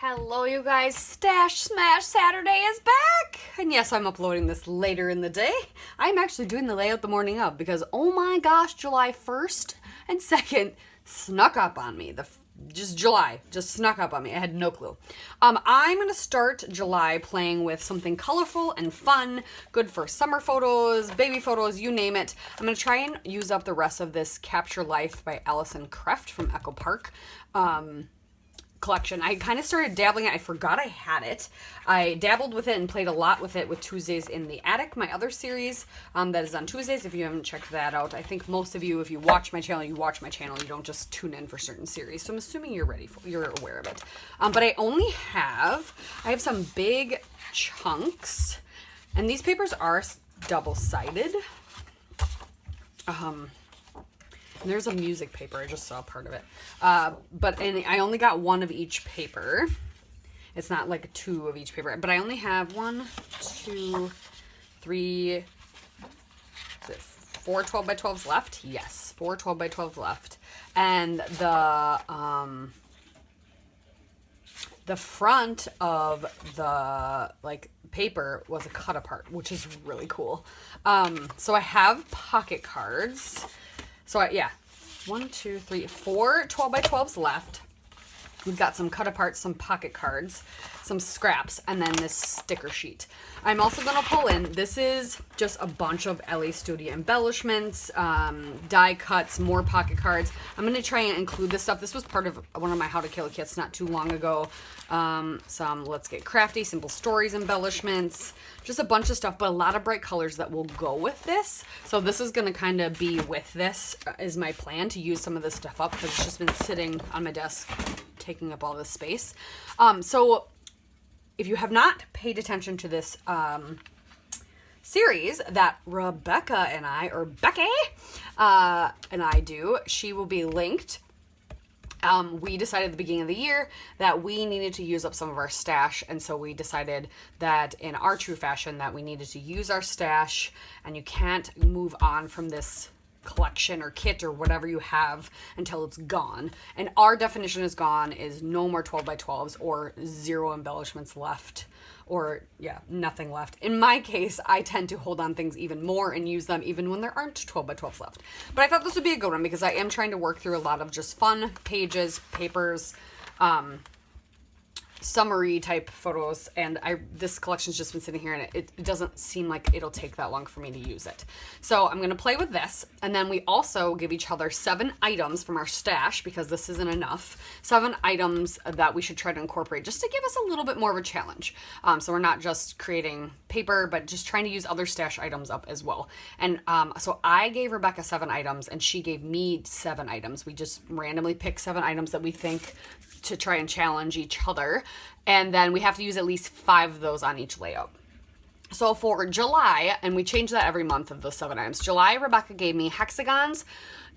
Hello, you guys. Stash Smash Saturday is back! And yes, I'm uploading this later in the day. I'm actually doing the layout the morning of because, oh my gosh, July 1st and 2nd snuck up on me. July just snuck up on me. I had no clue. I'm going to start July playing with something colorful and fun, good for summer photos, baby photos, you name it. I'm going to try and use up the rest of this Capture Life by Allison Kreft from Echo Park. Collection. I kind of started dabbling it. I forgot I had it. I dabbled with it and played a lot with it with Tuesdays in the Attic, my other series that is on Tuesdays. If you haven't checked that out, I think most of you, if you watch my channel, you watch my channel. You don't just tune in for certain series. So I'm assuming you're aware of it. But I have some big chunks, and these papers are double-sided. And there's a music paper. I just saw part of it. And I only got one of each paper. It's not like two of each paper. But I only have 4 12 by 12s left? Yes, 4 12 by 12 left. And the front of the paper was a cut apart, which is really cool. So I have pocket cards. So 4 12 by 12s left. We've got some cut apart, some pocket cards, some scraps, and then this sticker sheet. I'm also going to pull in, this is just a bunch of LA Studio embellishments, die cuts, more pocket cards. I'm going to try and include this stuff. This was part of one of my How to Kill a Kits not too long ago. Some Let's Get Crafty, Simple Stories embellishments, just a bunch of stuff, but a lot of bright colors that will go with this. So this is going to kind of be with this, is my plan, to use some of this stuff up because it's just been sitting on my desk taking up all this space. So if you have not paid attention to this series that Rebecca and I, or Becky and I do, she will be linked. We decided at the beginning of the year that we needed to use up some of our stash, and so we decided that in our true fashion that we needed to use our stash, and you can't move on from this collection or kit or whatever you have until it's gone. And our definition is gone is no more 12 by 12s or 0 embellishments left, or nothing left. In my case, I tend to hold on things even more and use them even when there aren't 12 by 12s left. But I thought this would be a good one because I am trying to work through a lot of just fun pages, papers, summary type photos, and this collection's just been sitting here, and it doesn't seem like it'll take that long for me to use it. So I'm going to play with this, and then we also give each other 7 items from our stash, because this isn't enough. 7 items that we should try to incorporate just to give us a little bit more of a challenge. So we're not just creating paper, but just trying to use other stash items up as well. And so I gave Rebecca 7 items, and she gave me 7 items. We just randomly pick 7 items that we think to try and challenge each other, and then we have to use at least 5 of those on each layout. So for July, and we change that every month of those 7 items, July, Rebecca gave me hexagons,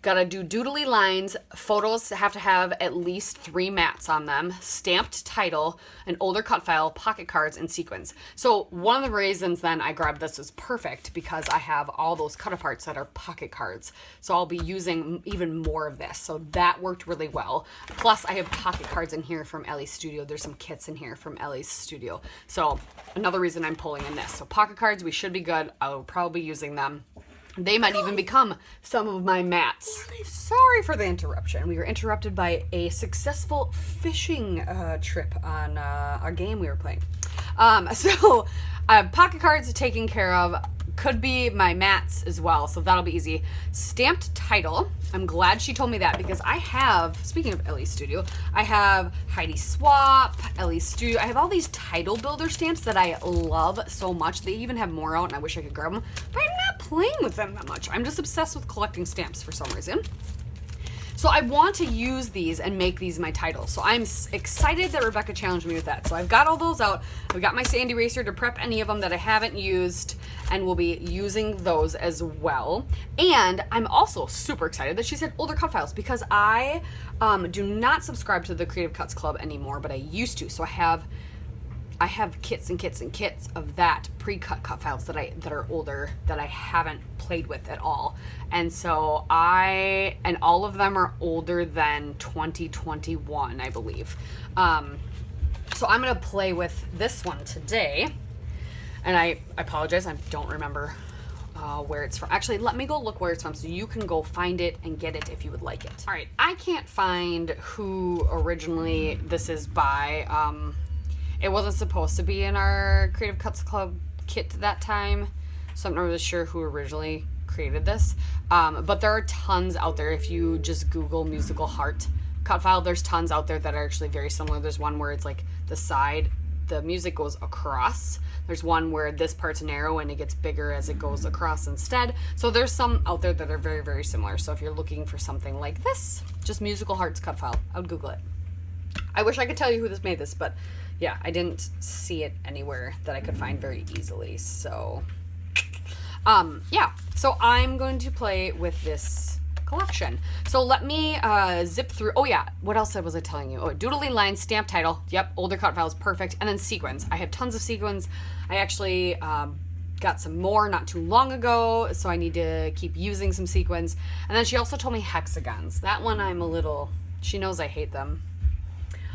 gotta do doodly lines, photos have to have at least 3 mats on them, stamped title, an older cut file, pocket cards, and sequins. So one of the reasons then I grabbed this is perfect because I have all those cut aparts that are pocket cards. So I'll be using even more of this. So that worked really well. Plus I have pocket cards in here from Ellie's Studio. There's some kits in here from Ellie's Studio. So another reason I'm pulling in this. So pocket cards, we should be good. I will probably be using them. They might even become some of my mats. Sorry for the interruption. We were interrupted by a successful fishing trip on a game we were playing. So pocket cards taken care of. Could be my mats as well, so that'll be easy. Stamped title. I'm glad she told me that because I have, speaking of Ellie's Studio, I have Heidi Swap, Ellie's Studio. I have all these title builder stamps that I love so much. They even have more out, and I wish I could grab them, but I'm not playing with them that much. I'm just obsessed with collecting stamps for some reason. So I want to use these and make these my titles. So I'm excited that Rebecca challenged me with that. So I've got all those out. I've got my sand eraser to prep any of them that I haven't used, and we'll be using those as well. And I'm also super excited that she said older cut files because I do not subscribe to the Creative Cuts Club anymore, but I used to. So I have kits and kits and kits of that pre-cut cut files that are older that I haven't played with at all. And so all of them are older than 2021, I believe. So I'm going to play with this one today. And I apologize, I don't remember where it's from. Actually, let me go look where it's from so you can go find it and get it if you would like it. All right, I can't find who originally this is by. It wasn't supposed to be in our Creative Cuts Club kit that time, so I'm not really sure who originally created this. But there are tons out there. If you just Google musical heart cut file, there's tons out there that are actually very similar. There's one where it's like the music goes across. There's one where this part's narrow and it gets bigger as it goes across instead. So there's some out there that are very, very similar. So if you're looking for something like this, just musical hearts cut file, I would Google it. I wish I could tell you who this made this, but yeah, I didn't see it anywhere that I could find very easily. So yeah, so I'm going to play with this collection. So let me zip through. Oh yeah, what else was I telling you? Oh, doodling line, stamp title. Yep, older cut files, perfect. And then sequins. I have tons of sequins. I actually got some more not too long ago, so I need to keep using some sequins. And then she also told me hexagons. That one I'm a little, she knows I hate them.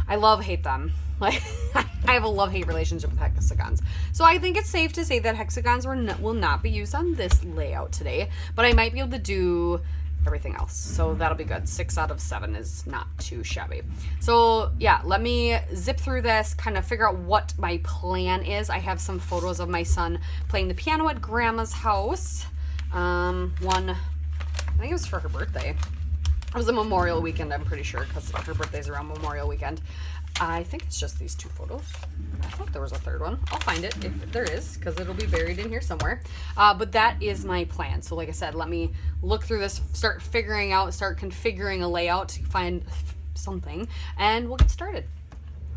I hate them. Like, I have a love-hate relationship with hexagons. So I think it's safe to say that hexagons will not be used on this layout today, but I might be able to do everything else. So that'll be good. 6 out of 7 is not too shabby. So yeah, let me zip through this, kind of figure out what my plan is. I have some photos of my son playing the piano at grandma's house. One, I think it was for her birthday. It was a Memorial weekend, I'm pretty sure, because her birthday's around Memorial weekend. I think it's just these 2 photos. I thought there was a third one. I'll find it if there is, because it'll be buried in here somewhere. But that is my plan. So like I said, let me look through this, start configuring a layout, find something, and we'll get started.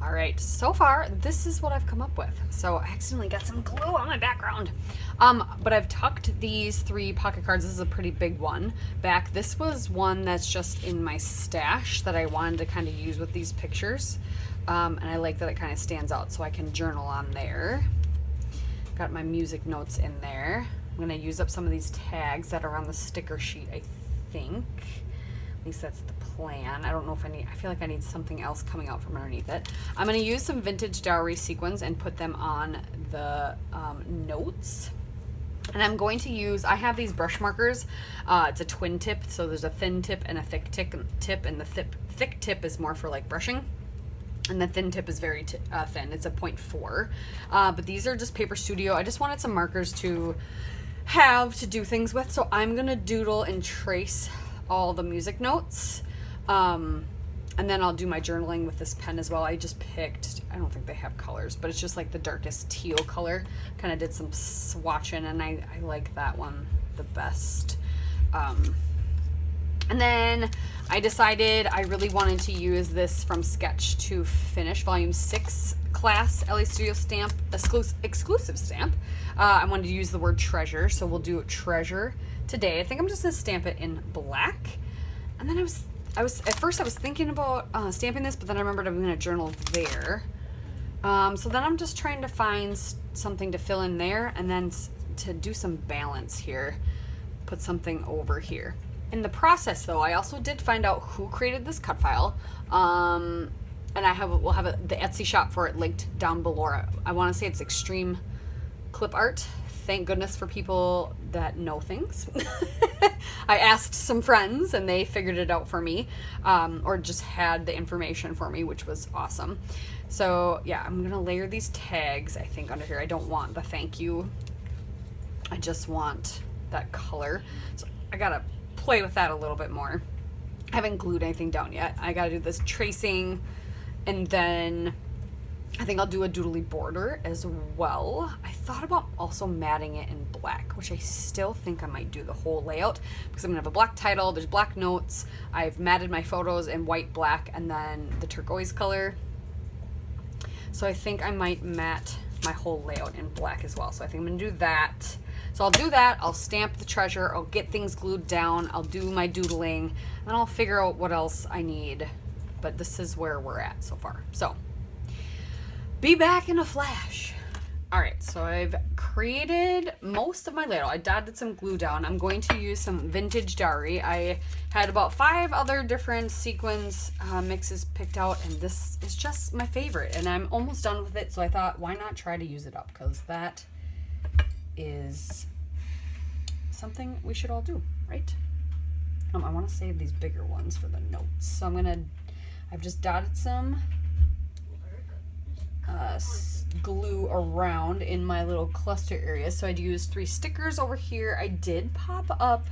All right, so far, this is what I've come up with. So I accidentally got some glue on my background. But I've tucked these 3 pocket cards. This is a pretty big one back. This was one that's just in my stash that I wanted to kind of use with these pictures. And I like that it kind of stands out so I can journal on there. Got my music notes in there. I'm going to use up some of these tags that are on the sticker sheet, I think. At least that's the plan. I don't know if I feel like I need something else coming out from underneath it. I'm going to use some vintage dowry sequins and put them on the notes. And I'm going to use, I have these brush markers. It's a twin tip, so there's a thin tip and a thick tip, and the thick tip is more for like brushing. And the thin tip is very thin. It's a 0.4. But these are just Paper Studio. I just wanted some markers to have to do things with. So I'm going to doodle and trace all the music notes. And then I'll do my journaling with this pen as well. I just picked, I don't think they have colors, but it's just like the darkest teal color. Kind of did some swatching, and I like that one the best. And then I decided I really wanted to use this from Sketch to Finish, Volume 6 class LA Studio stamp, exclusive stamp. I wanted to use the word treasure, so we'll do treasure today. I think I'm just going to stamp it in black. And then at first I was thinking about stamping this, but then I remembered I'm going to journal there. So then I'm just trying to find something to fill in there, and then to do some balance here, put something over here. In the process, though, I also did find out who created this cut file, and we'll have the Etsy shop for it linked down below. I want to say it's Extreme Clip Art. Thank goodness for people that know things. I asked some friends, and they figured it out for me, or just had the information for me, which was awesome. So yeah, I'm gonna layer these tags, I think, under here. I don't want the thank you. I just want that color. So I gotta play with that a little bit more. I haven't glued anything down yet. I gotta do this tracing, and then I think I'll do a doodly border as well. I thought about also matting it in black, which I still think I might do the whole layout, because I'm gonna have a black title, there's black notes, I've matted my photos in white, black, and then the turquoise color. So I think I might mat my whole layout in black as well. So I think I'm gonna do that. So I'll do that, I'll stamp the treasure, I'll get things glued down, I'll do my doodling, and I'll figure out what else I need. But this is where we're at so far. So, be back in a flash. All right, so I've created most of my layout. I dotted some glue down. I'm going to use some vintage dowry. I had about 5 other different sequins mixes picked out, and this is just my favorite. And I'm almost done with it, so I thought, why not try to use it up? Because that is something we should all do, right? I want to save these bigger ones for the notes. So I've just dotted some glue around in my little cluster area. So I'd use 3 stickers over here. I did pop up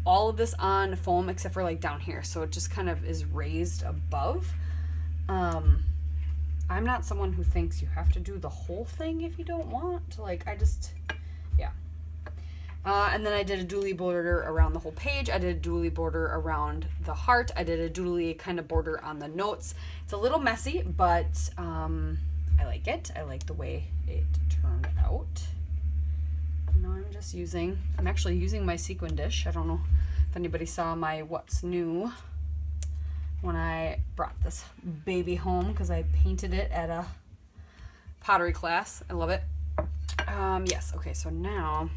all of this on foam except for like down here, so it just kind of is raised above. I'm not someone who thinks you have to do the whole thing if you don't want. Like, yeah. And then I did a doodly border around the whole page. I did a doodly border around the heart. I did a doodly kind of border on the notes. It's a little messy, but I like it. I like the way it turned out. Now I'm actually using my sequin dish. I don't know if anybody saw my what's new when I brought this baby home, because I painted it at a pottery class. I love it. Yes, okay, so now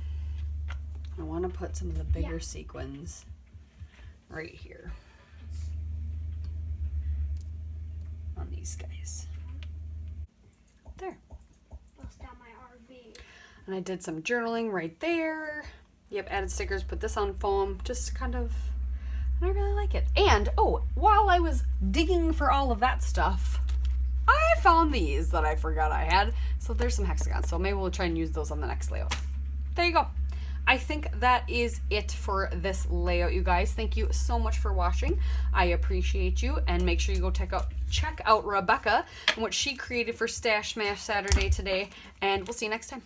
I want to put some of the bigger sequins right here on these guys. There. Bust out my RV. And I did some journaling right there. Yep, added stickers, put this on foam, just kind of, I really like it. And, oh, while I was digging for all of that stuff, I found these that I forgot I had. So there's some hexagons, so maybe we'll try and use those on the next layout. There you go. I think that is it for this layout, you guys. Thank you so much for watching. I appreciate you, and make sure you go check out Rebecca and what she created for Stash Mash Saturday today, and we'll see you next time.